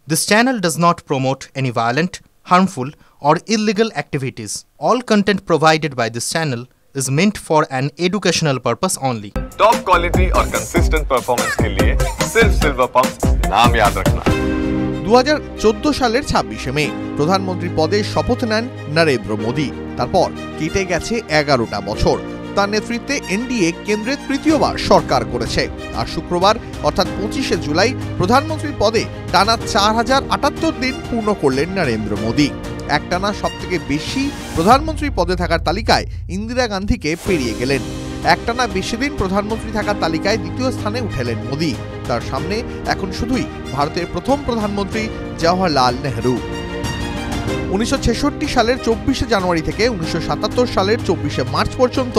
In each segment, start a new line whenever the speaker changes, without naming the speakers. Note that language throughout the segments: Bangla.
This channel does not promote any violent, harmful, or illegal activities. All content provided by this channel is meant for an educational purpose only.
Top quality और कंसिस्टेंट परफॉर्मेंस के लिए सिर्फ सिल्वर पंप नाम याद रखना।
2014 সালের 26শে মে প্রধানমন্ত্রী পদে শপথ নেন নরেন্দ্র মোদী। তারপর কেটে গেছে 11টা বছর। তার নেতৃত্বে এনডিএ কেন্দ্রের তৃতীয়বার সরকার করেছে। আর শুক্রবার অর্থাৎ 25শে জুলাই প্রধানমন্ত্রীর পদে টানা 4078 দিন পূর্ণ করলেন নরেন্দ্র মোদী। একটানা সবথেকে বেশি প্রধানমন্ত্রী পদে থাকার তালিকায় ইন্দিরা গান্ধীকে পেরিয়ে গেলেন। একটানা বেশি দিন প্রধানমন্ত্রী থাকার তালিকায় দ্বিতীয় স্থানে উঠেলেন মোদী। তার সামনে এখন শুধুই ভারতের প্রথম প্রধানমন্ত্রী জওহরলাল নেহরু। 1966 সালের 24শে জানুয়ারি থেকে 1977 সালের 24শে মার্চ পর্যন্ত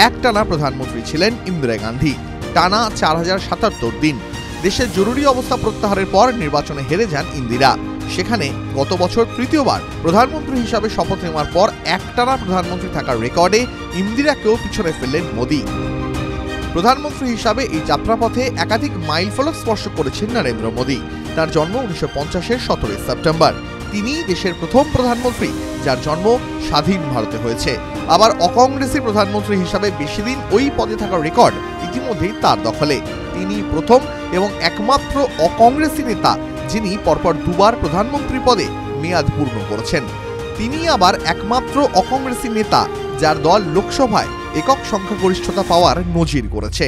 একটানা প্রধানমন্ত্রী ছিলেন ইন্দিরা গান্ধী। টানা 4077 দিন। দেশের জরুরি অবস্থা প্রত্যাহারের পর নির্বাচনে হেরে যান ইন্দিরা। সেখানে গত বছর তৃতীয়বার প্রধানমন্ত্রী হিসাবে শপথ নেওয়ার পর একটানা প্রধানমন্ত্রী থাকার রেকর্ডে ইন্দিরাকেও পিছনে ফেললেন মোদী। প্রধানমন্ত্রী হিসাবে এই যাত্রাপথে একাধিক মাইলফলক স্পর্শ করেছেন নরেন্দ্র মোদী। তার জন্ম 1950-এর 17 সেপ্টেম্বর। তিনি দেশের প্রথম প্রধানমন্ত্রী যার জন্ম স্বাধীন ভারতে হয়েছে। আবার অকংগ্রেসী প্রধানমন্ত্রী হিসাবে বেশি দিন ওই পদে থাকার রেকর্ড ইতিমধ্যেই তার দখলে। তিনি প্রথম এবং একমাত্র অকংগ্রেসী নেতা যিনি পরপর দুবার প্রধানমন্ত্রী পদে মেয়াদ পূর্ণ করেছেন। তিনি আবার একমাত্র অকংগ্রেসী নেতা যার দল লোকসভায় একক সংখ্যাগরিষ্ঠতা পাওয়ার নজির করেছে।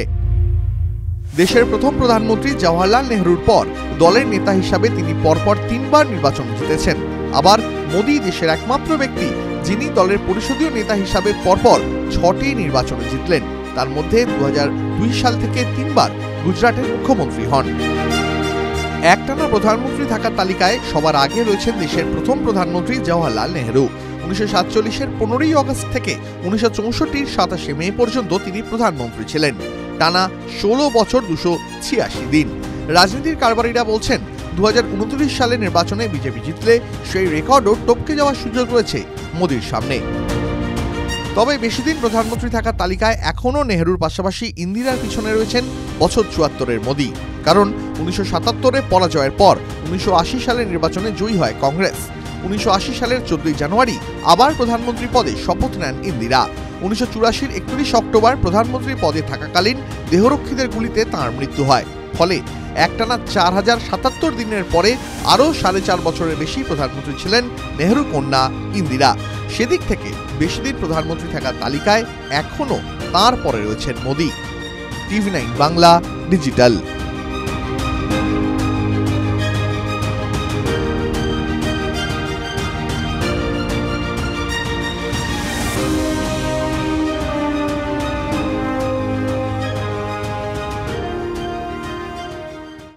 দেশের প্রথম প্রধানমন্ত্রী জওহরলাল নেহরুর পর দলের নেতা হিসাবে তিনি পরপর 3বার নির্বাচন জিতেছেন। আবার মোদী দেশের একমাত্র ব্যক্তি যিনি দলের পরিষদীয় নেতা হিসাবে পরপর 6টি নির্বাচনে জিতলেন। তার মধ্যে 2002 সাল থেকে 3বার গুজরাটের মুখ্যমন্ত্রী হন। একটানা প্রধানমন্ত্রী থাকার তালিকায় সবার আগে রয়েছেন দেশের প্রথম প্রধানমন্ত্রী জওহরলাল নেহরু। 1947-এর 15ই আগস্ট থেকে 1964-র 27শে মে পর্যন্ত তিনি প্রধানমন্ত্রী ছিলেন। টানা 16 বছর 286 দিন। রাজনীতির কারবারিরা বলছেন 2029 সালে নির্বাচনে বিজেপি জিতলে সেই রেকর্ডও টপকে যাওয়ার সুযোগ রয়েছে মোদীর সামনে। তবে বেশি দিন প্রধানমন্ত্রী থাকার তালিকায় এখনও নেহরুর পাশাপাশি ইন্দিরার পিছনে রয়েছেন বছর 74-এর মোদী। কারণ 1977-এ পরাজয়ের পর 1980 সালের নির্বাচনে জয়ী হয় কংগ্রেস। 1980 সালের 14ই জানুয়ারি আবার প্রধানমন্ত্রী পদে শপথ নেন ইন্দিরা। 1984-র 31 অক্টোবর প্রধানমন্ত্রী পদে থাকাকালীন দেহরক্ষীদের গুলিতে তাঁর মৃত্যু হয়। ফলে একটানা 4077 দিনের পরে আরও 4.5 বছরের বেশি প্রধানমন্ত্রী ছিলেন নেহরু কন্যা ইন্দিরা। সেদিক থেকে বেশি দিন প্রধানমন্ত্রী থাকার তালিকায় এখনও তাঁর পরে রয়েছেন মোদী। TV9 Bangla digital.